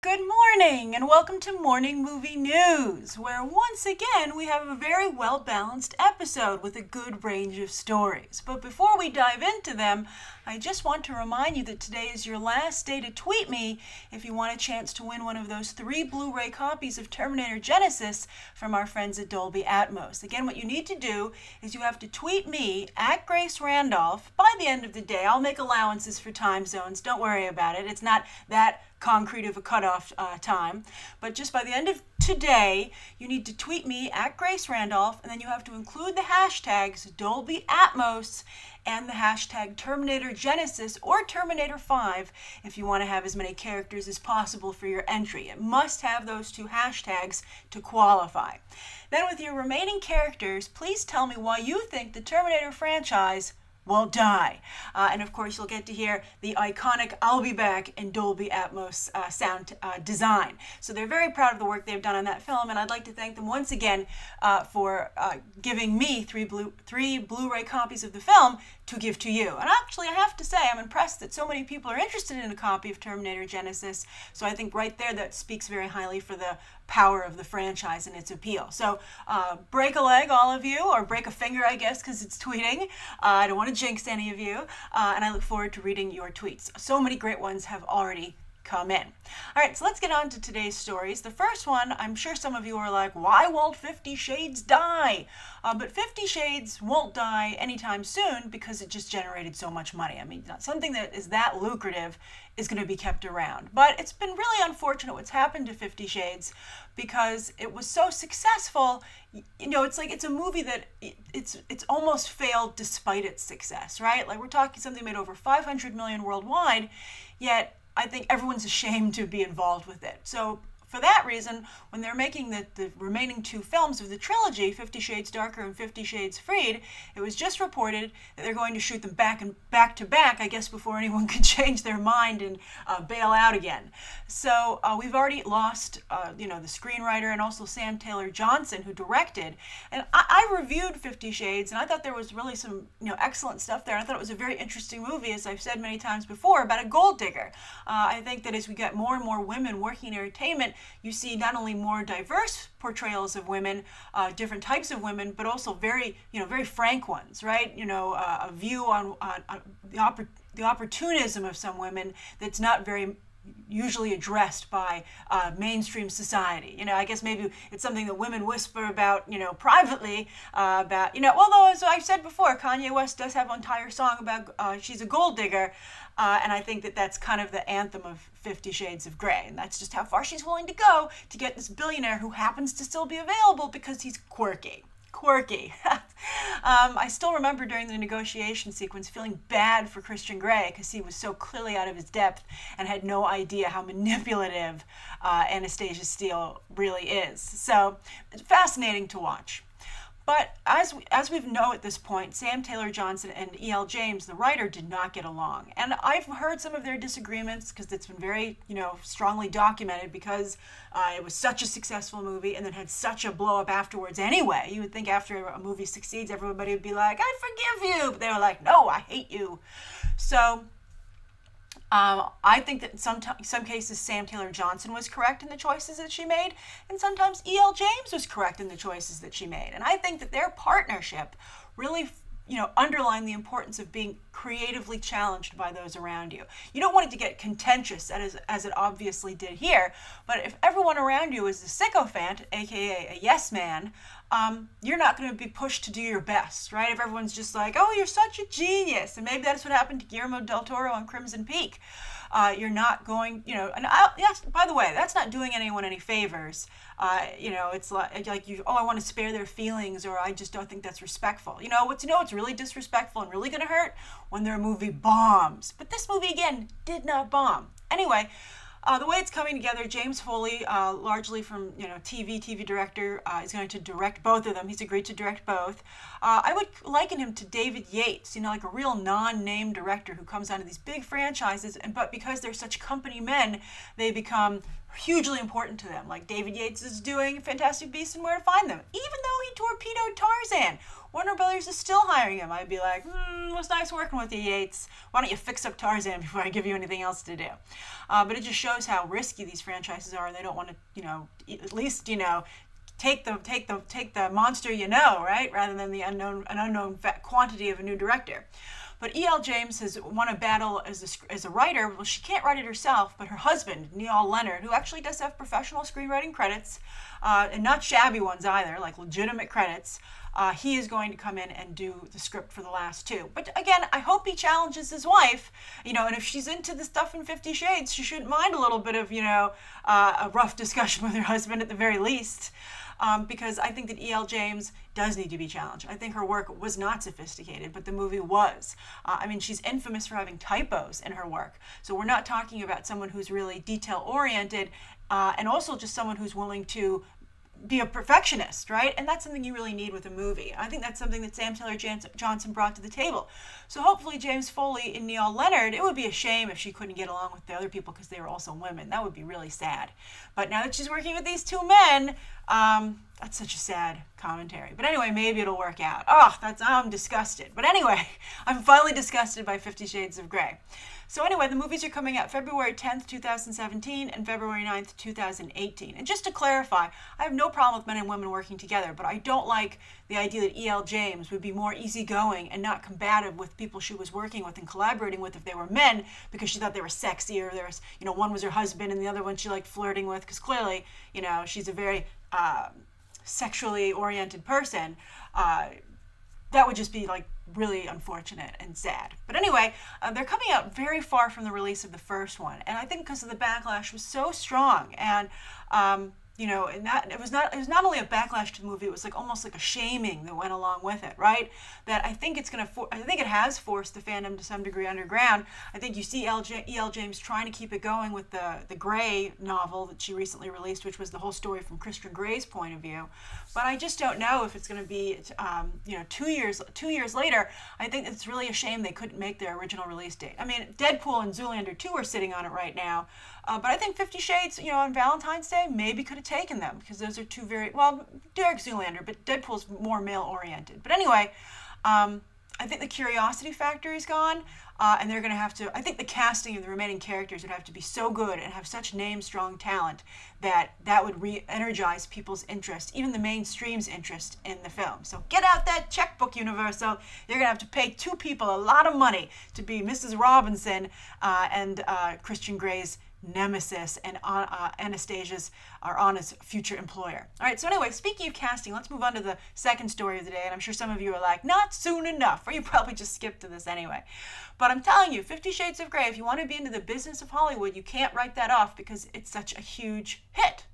Good morning and welcome to Morning Movie News, where once again we have a very well-balanced episode with a good range of stories. But before we dive into them, I just want to remind you that today is your last day to tweet me if you want a chance to win one of those 3 Blu-ray copies of Terminator Genisys from our friends at Dolby Atmos. Again, what you need to do is you have to tweet me at Grace Randolph. By the end of the day, I'll make allowances for time zones. Don't worry about it. It's not that concrete of a cutoff time, but just by the end of today you need to tweet me at Grace Randolph, and then you have to include the hashtags Dolby Atmos and the hashtag Terminator Genisys or Terminator 5 if you want to have as many characters as possible for your entry. It must have those 2 hashtags to qualify. Then with your remaining characters, please tell me why you think the Terminator franchise will die. And of course, you'll get to hear the iconic "I'll be back" in Dolby Atmos sound design. So they're very proud of the work they've done on that film, and I'd like to thank them once again for giving me 3 Blu-ray copies of the film to give to you. And actually, I have to say, I'm impressed that so many people are interested in a copy of Terminator Genisys. So I think right there that speaks very highly for the power of the franchise and its appeal. So break a leg, all of you, or break a finger, I guess, because it's tweeting. I don't want to jinx any of you, and I look forward to reading your tweets. So many great ones have already come in. All right, so let's get on to today's stories. The first one, I'm sure some of you are like, why won't 50 Shades die? But 50 Shades won't die anytime soon because it just generated so much money. I mean, something that is that lucrative is going to be kept around. But it's been really unfortunate what's happened to 50 Shades because it was so successful. You know, it's like it's a movie that it's almost failed despite its success, right? Like we're talking something made over 500 million worldwide, yet I think everyone's ashamed to be involved with it. So for that reason, when they're making the remaining 2 films of the trilogy, 50 Shades Darker and 50 Shades Freed, it was just reported that they're going to shoot them back to back, I guess, before anyone could change their mind and bail out again. So we've already lost, the screenwriter and also Sam Taylor Johnson, who directed. And I reviewed 50 Shades, and I thought there was really some, excellent stuff there. I thought it was a very interesting movie, as I've said many times before, about a gold digger. I think that as we get more and more women working in entertainment, you see not only more diverse portrayals of women, different types of women, but also very frank ones, right? A view on the opportunism of some women that's not very usually addressed by mainstream society. I guess maybe it's something that women whisper about, privately, although as I've said before, Kanye West does have an entire song about she's a gold digger, and I think that that's kind of the anthem of 50 Shades of Grey, and that's just how far she's willing to go to get this billionaire who happens to still be available because he's quirky. I still remember during the negotiation sequence feeling bad for Christian Grey because he was so clearly out of his depth and had no idea how manipulative Anastasia Steele really is. So it's fascinating to watch. But as we know at this point, Sam Taylor Johnson and E.L. James, the writer, did not get along. And I've heard some of their disagreements because it's been very, strongly documented because it was such a successful movie and then had such a blow up afterwards anyway. You would think after a movie succeeds, everybody would be like, I forgive you. But they were like, no, I hate you. So I think that in some cases Sam Taylor Johnson was correct in the choices that she made, and sometimes E.L. James was correct in the choices that she made. And I think that their partnership really underline the importance of being creatively challenged by those around you. You don't want it to get contentious, as it obviously did here, but if everyone around you is a sycophant, aka a yes man, you're not going to be pushed to do your best, right? If everyone's just like, oh, you're such a genius, and maybe that's what happened to Guillermo del Toro on Crimson Peak. You're not going, yes, by the way, that's not doing anyone any favors. It's like you, I want to spare their feelings, or I just don't think that's respectful. What's really disrespectful and really going to hurt? When their movie bombs. But this movie, again, did not bomb. Anyway, the way it's coming together, James Foley, largely from TV director, is going to direct both of them. He's agreed to direct both. I would liken him to David Yates, like a real non-name director who comes onto these big franchises, but because they're such company men, they become hugely important to them. Like David Yates is doing Fantastic Beasts and Where to Find Them. Even though he torpedoed Tarzan, Warner Brothers is still hiring him. I'd be like, it was nice working with you, Yates. Why don't you fix up Tarzan before I give you anything else to do? But it just shows how risky these franchises are, and they don't want to, at least, take the monster right, rather than the unknown quantity of a new director. But E.L. James has won a battle as a writer. Well, she can't write it herself, but her husband, Neil Leonard, who actually does have professional screenwriting credits, and not shabby ones either, like legitimate credits, he is going to come in and do the script for the last two. But again, I hope he challenges his wife, and if she's into the stuff in 50 Shades, she shouldn't mind a little bit of, a rough discussion with her husband at the very least. Because I think that E.L. James does need to be challenged. I think her work was not sophisticated, but the movie was. She's infamous for having typos in her work. So we're not talking about someone who's really detail-oriented, and also just someone who's willing to be a perfectionist, right? And that's something you really need with a movie. I think that's something that Sam Taylor Johnson brought to the table. So hopefully James Foley and Neil Leonard, it would be a shame if she couldn't get along with the other people because they were also women. That would be really sad. But now that she's working with these two men, that's such a sad commentary. But anyway, maybe it'll work out. I'm disgusted. But anyway, I'm finally disgusted by 50 Shades of Grey. So anyway, the movies are coming out February 10th, 2017 and February 9th, 2018. And just to clarify, I have no problem with men and women working together, but I don't like the idea that E.L. James would be more easygoing and not combative with people she was working with and collaborating with if they were men because she thought they were sexy, or there was, one was her husband and the other one she liked flirting with, because clearly, she's a very sexually oriented person. That would just be like really unfortunate and sad. But anyway, they're coming out very far from the release of the first one, and I think because of the backlash was so strong, and and that it was not only a backlash to the movie, it was like almost like a shaming that went along with it, right? That I think it has forced the fandom to some degree underground. I think you see E.L. James trying to keep it going with the Grey novel that she recently released, which was the whole story from Christian Grey's point of view. But I just don't know if it's going to be 2 years later. I think it's really a shame they couldn't make their original release date. I mean, Deadpool and Zoolander 2 are sitting on it right now. But I think 50 Shades, on Valentine's Day, maybe could have taken them, because those are two Derek Zoolander, but Deadpool's more male-oriented. But anyway, I think the curiosity factor is gone, and they're going to have to, I think the casting of the remaining characters would have to be so good and have such name-strong talent that would re-energize people's interest, even the mainstream's interest in the film. So get out that checkbook, Universal. You're going to have to pay two people a lot of money to be Mrs. Robinson and Christian Grey's nemesis and Anastasia's or Anna's future employer. All right, so anyway, speaking of casting, let's move on to the second story of the day, and I'm sure some of you are like, not soon enough, or you probably just skipped to this anyway. But I'm telling you, 50 Shades of Grey, if you want to be into the business of Hollywood, you can't write that off because it's such a huge hit.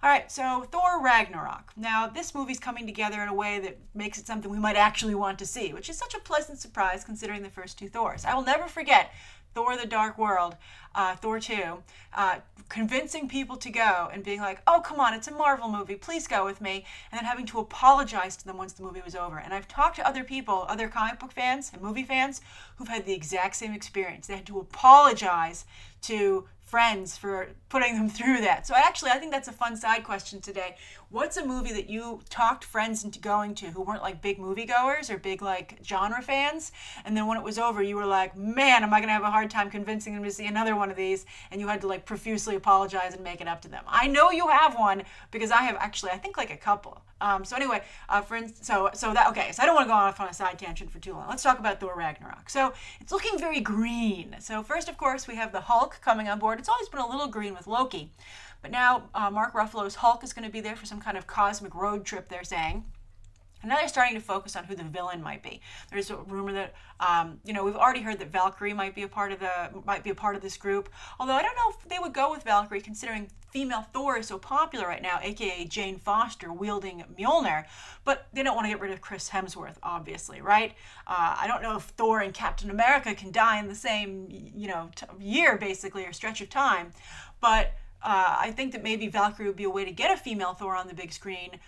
All right, so Thor Ragnarok. Now, this movie's coming together in a way that makes it something we might actually want to see, which is such a pleasant surprise considering the first two Thors. I will never forget Thor the Dark World, Thor 2, convincing people to go and being like, oh, come on, it's a Marvel movie, please go with me, and then having to apologize to them once the movie was over. And I've talked to other people, other comic book fans and movie fans, who've had the exact same experience. They had to apologize to friends for putting them through that. So I think that's a fun side question today. What's a movie that you talked friends into going to who weren't like big moviegoers or big like genre fans, and then when it was over you were like, man, am I gonna have a hard time convincing them to see another one of these, and you had to like profusely apologize and make it up to them? I know you have one, because I have actually, I think like a couple. So anyway, friends, so I don't want to go off on a side tangent for too long. Let's talk about Thor Ragnarok. So it's looking very green. So first, of course, we have the Hulk coming on board. It's always been a little green with Loki, but now Mark Ruffalo's Hulk is going to be there for some kind of cosmic road trip, they're saying. And now they're starting to focus on who the villain might be. There's a rumor that, we've already heard that Valkyrie might be a part of this group. Although I don't know if they would go with Valkyrie, considering female Thor is so popular right now, aka Jane Foster wielding Mjolnir. But they don't want to get rid of Chris Hemsworth, obviously, right? I don't know if Thor and Captain America can die in the same, year basically, or stretch of time. But I think that maybe Valkyrie would be a way to get a female Thor on the big screen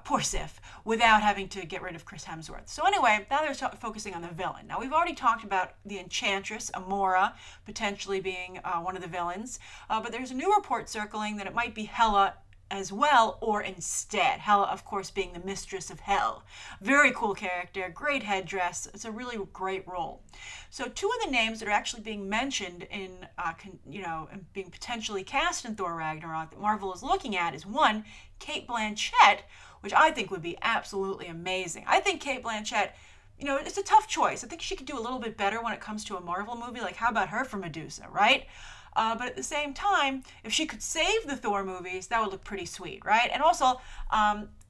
poor Sif, without having to get rid of Chris Hemsworth. So anyway, now they're focusing on the villain. Now we've already talked about the Enchantress, Amora, potentially being one of the villains, but there's a new report circling that it might be Hela as well, or instead. Hela, of course, being the mistress of hell. Very cool character, great headdress. It's a really great role. So two of the names that are actually being mentioned in, and being potentially cast in Thor Ragnarok that Marvel is looking at is one, Cate Blanchett, which I think would be absolutely amazing. I think Cate Blanchett, it's a tough choice. I think she could do a little bit better when it comes to a Marvel movie. Like, how about her for Medusa, right? But at the same time, if she could save the Thor movies, that would look pretty sweet, right? And also,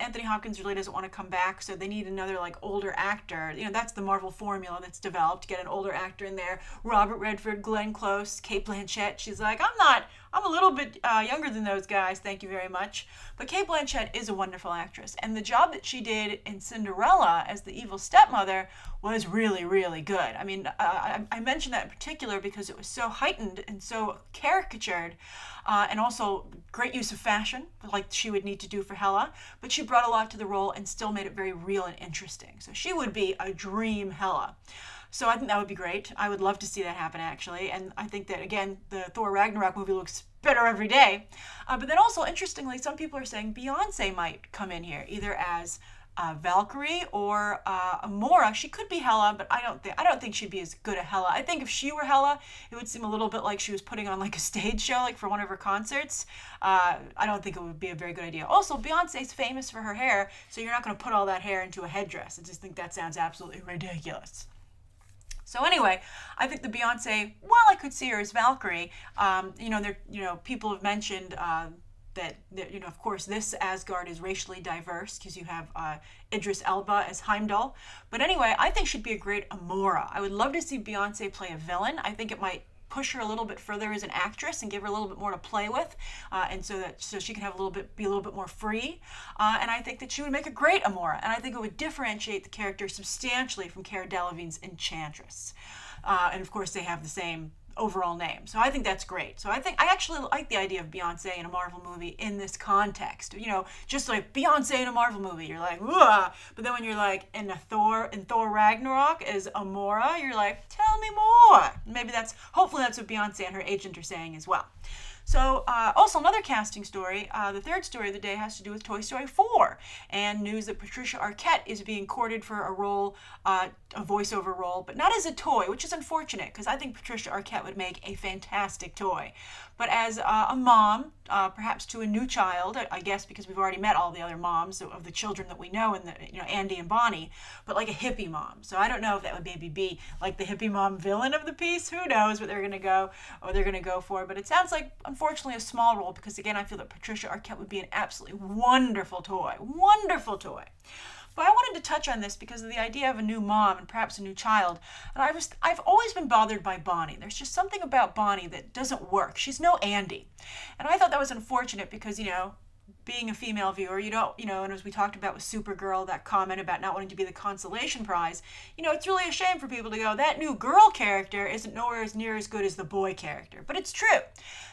Anthony Hopkins really doesn't want to come back, so they need another, older actor. That's the Marvel formula that's developed. Get an older actor in there. Robert Redford, Glenn Close, Cate Blanchett. She's like, I'm a little bit younger than those guys, thank you very much. But Cate Blanchett is a wonderful actress, and the job that she did in Cinderella as the evil stepmother was really, really good. I mean, I mentioned that in particular because it was so heightened and so caricatured, and also great use of fashion, like she would need to do for Hela, but she brought a lot to the role and still made it very real and interesting. So she would be a dream Hela. So I think that would be great. I would love to see that happen, actually. And I think that, again, the Thor Ragnarok movie looks better every day. But then also, interestingly, some people are saying Beyonce might come in here, either as Valkyrie or Amora. She could be Hela, but I don't think she'd be as good a Hela. I think if she were Hela, it would seem a little bit like she was putting on a stage show, for one of her concerts. I don't think it would be a very good idea. Also, Beyonce's famous for her hair, so you're not going to put all that hair into a headdress. I just think that sounds absolutely ridiculous. So anyway, I think the Beyonce, while I could see her as Valkyrie, people have mentioned that of course, this Asgard is racially diverse because you have Idris Elba as Heimdall. But anyway, I think she'd be a great Amora. I would love to see Beyonce play a villain. I think it might push her a little bit further as an actress and give her a little bit more to play with, and so she can have be a little bit more free. And I think that she would make a great Amora, and I think it would differentiate the character substantially from Cara Delevingne's Enchantress. And of course, they have the same overall name. So I think that's great. So I actually like the idea of Beyonce in a Marvel movie in this context. Just like Beyonce in a Marvel movie, you're like, whoa. But then when you're like in Thor Ragnarok as Amora, you're like, tell me more. Hopefully that's what Beyonce and her agent are saying as well. So also another casting story, the third story of the day has to do with Toy Story 4 and news that Patricia Arquette is being courted for a role, a voiceover role, but not as a toy, which is unfortunate because I think Patricia Arquette would make a fantastic toy. But as a mom, perhaps to a new child, I guess because we've already met all the other moms of the children that we know, Andy and Bonnie, but like a hippie mom. So I don't know if that would maybe be like the hippie mom villain of the piece. Who knows what they're going to go for. But it sounds like, unfortunately, a small role because, again, I feel that Patricia Arquette would be an absolutely wonderful toy. Wonderful toy. But I wanted to touch on this because of the idea of a new mom and perhaps a new child. And I've always been bothered by Bonnie. There's just something about Bonnie that doesn't work. She's no Andy. And I thought that was unfortunate because, being a female viewer, and as we talked about with Supergirl, that comment about not wanting to be the consolation prize, it's really a shame for people to go, that new girl character isn't nowhere as near as good as the boy character. But it's true.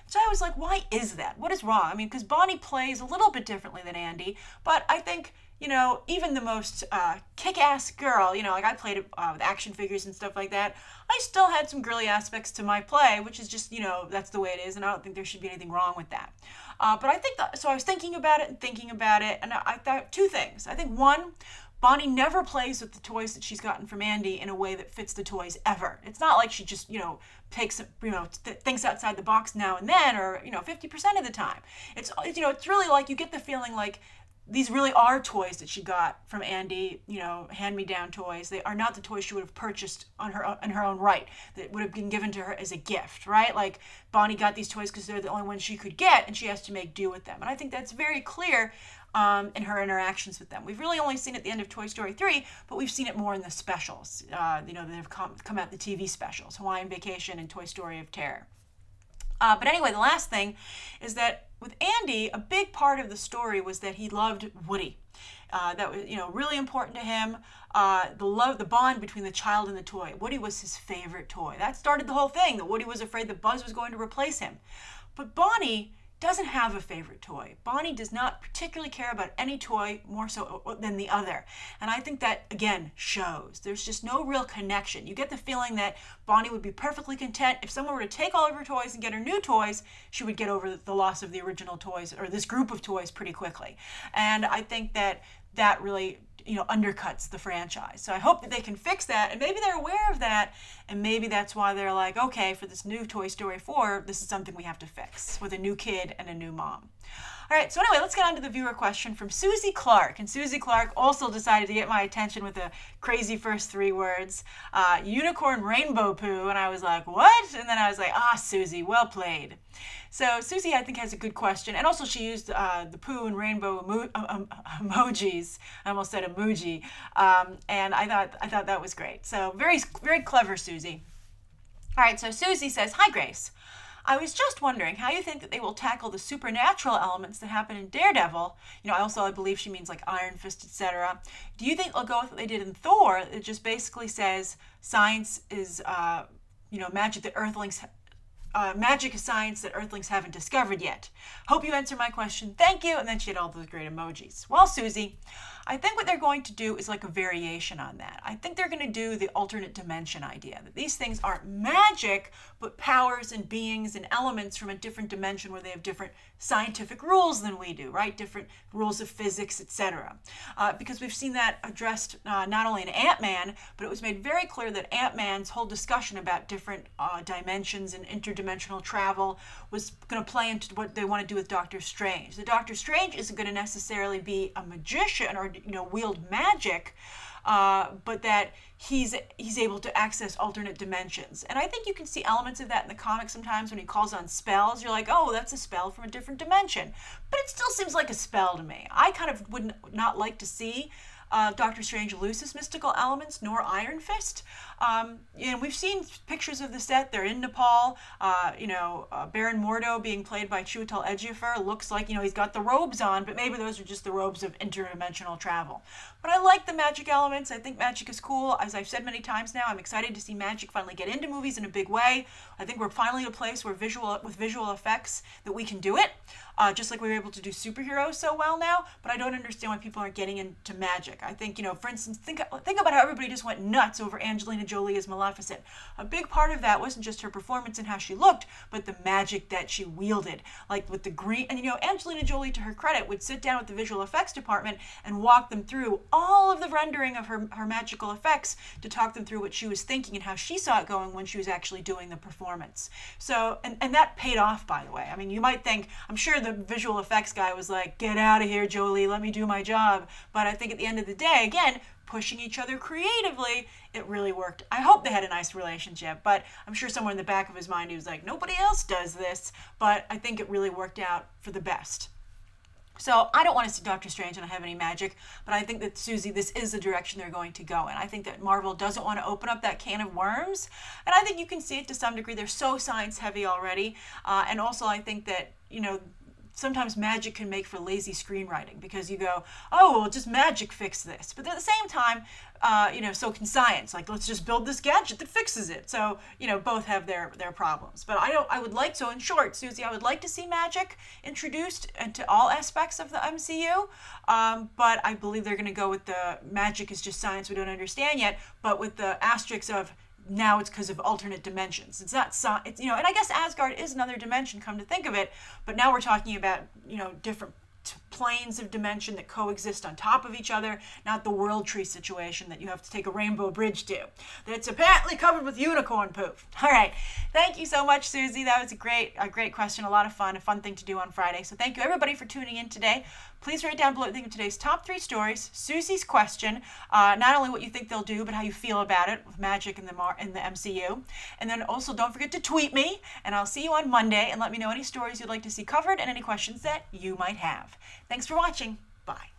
So I was like, why is that? What is wrong? I mean, because Bonnie plays a little bit differently than Andy, but I think, even the most kick-ass girl, like I played with action figures and stuff like that, I still had some girly aspects to my play, which is just, that's the way it is, and I don't think there should be anything wrong with that. But I think so I was thinking about it, and I thought two things. I think one, Bonnie never plays with the toys that she's gotten from Andy in a way that fits the toys ever. It's not like she just, takes, thinks outside the box now and then, or, 50% of the time. It's really like you get the feeling like these really are toys that she got from Andy, hand-me-down toys. They are not the toys she would have purchased on her own right, that would have been given to her as a gift, right? Like, Bonnie got these toys because they're the only ones she could get, and she has to make do with them. And I think that's very clear in her interactions with them. We've really only seen it at the end of Toy Story 3, but we've seen it more in the specials, that have come out, the TV specials, Hawaiian Vacation and Toy Story of Terror. But anyway, the last thing is that with Andy, a big part of the story was that he loved Woody. That was, really important to him. The bond between the child and the toy. Woody was his favorite toy. That started the whole thing, that Woody was afraid that Buzz was going to replace him. But Bonnie doesn't have a favorite toy. Bonnie does not particularly care about any toy more so than the other. And I think that, again, shows. There's just no real connection. You get the feeling that Bonnie would be perfectly content if someone were to take all of her toys and get her new toys, she would get over the loss of the original toys, or this group of toys, pretty quickly. And I think that that really, undercuts the franchise. So I hope that they can fix that, and maybe they're aware of that, and maybe that's why they're like, okay, for this new Toy Story 4, this is something we have to fix with a new kid and a new mom. All right, so anyway, let's get on to the viewer question from Susie Clark. And Susie Clark also decided to get my attention with the crazy first 3 words, unicorn rainbow poo. And I was like, what? And then I was like, Susie, well played. So Susie, I think, has a good question. And also she used the poo and rainbow emojis. I almost said emoji. And I thought that was great. So very, very clever, Susie. All right, so Susie says, hi, Grace. I was just wondering how you think that they will tackle the supernatural elements that happen in Daredevil. I believe she means like Iron Fist, etc. Do you think they'll go with what they did in Thor? It just basically says science is, magic that Earthlings, magic is science that Earthlings haven't discovered yet. Hope you answer my question. Thank you. And then she had all those great emojis. Well, Susie, I think what they're going to do is like a variation on that. I think they're going to do the alternate dimension idea, that these things aren't magic, but powers and beings and elements from a different dimension where they have different scientific rules than we do, right? Different rules of physics, etc. Because we've seen that addressed not only in Ant-Man, but it was made very clear that Ant-Man's whole discussion about different dimensions and interdimensional travel was going to play into what they want to do with Doctor Strange. The Doctor Strange isn't going to necessarily be a magician or wield magic, but that he's able to access alternate dimensions. And I think you can see elements of that in the comics sometimes when he calls on spells. You're like, oh, that's a spell from a different dimension. But it still seems like a spell to me. I kind of would not like to see Doctor Strange lose his mystical elements, nor Iron Fist. And we've seen pictures of the set. They're in Nepal. Baron Mordo being played by Chiwetel Ejiofor looks like, he's got the robes on, but maybe those are just the robes of interdimensional travel. But I like the magic elements. I think magic is cool. As I've said many times now, I'm excited to see magic finally get into movies in a big way. I think we're finally at a place where with visual effects that we can do it. Just like we were able to do superheroes so well now, but I don't understand why people aren't getting into magic. I think, for instance, think about how everybody just went nuts over Angelina Jolie as Maleficent. A big part of that wasn't just her performance and how she looked, but the magic that she wielded. Like with the green, and Angelina Jolie, to her credit, would sit down with the visual effects department and walk them through all of the rendering of her magical effects to talk them through what she was thinking and how she saw it going when she was actually doing the performance. So, and that paid off, by the way. I mean, you might think, I'm sure the visual effects guy was like, get out of here, Jolie, let me do my job. But I think at the end of the day, again, pushing each other creatively, it really worked. I hope they had a nice relationship, but I'm sure somewhere in the back of his mind he was like, nobody else does this. But I think it really worked out for the best. So I don't want to see Doctor Strange and not have any magic, but I think that, Susie, this is the direction they're going to go in. I think that Marvel doesn't want to open up that can of worms, and I think you can see it to some degree. They're so science heavy already, and also I think that, sometimes magic can make for lazy screenwriting because you go, oh, well, just magic fix this. But at the same time, so can science. Like, let's just build this gadget that fixes it. So, both have their problems. But in short, Susie, I would like to see magic introduced into all aspects of the MCU. But I believe they're going to go with the magic is just science we don't understand yet, but with the asterisks of now it's because of alternate dimensions. It's not, and I guess Asgard is another dimension, come to think of it, but now we're talking about, different planes of dimension that coexist on top of each other, not the world tree situation that you have to take a rainbow bridge to. That's apparently covered with unicorn poop. All right. Thank you so much, Susie. That was a great question, a lot of fun, a fun thing to do on Friday. So thank you, everybody, for tuning in today. Please write down below what you think of today's top 3 stories, Susie's question, not only what you think they'll do, but how you feel about it with magic in the MCU. And then also don't forget to tweet me, and I'll see you on Monday, and let me know any stories you'd like to see covered and any questions that you might have. Thanks for watching. Bye.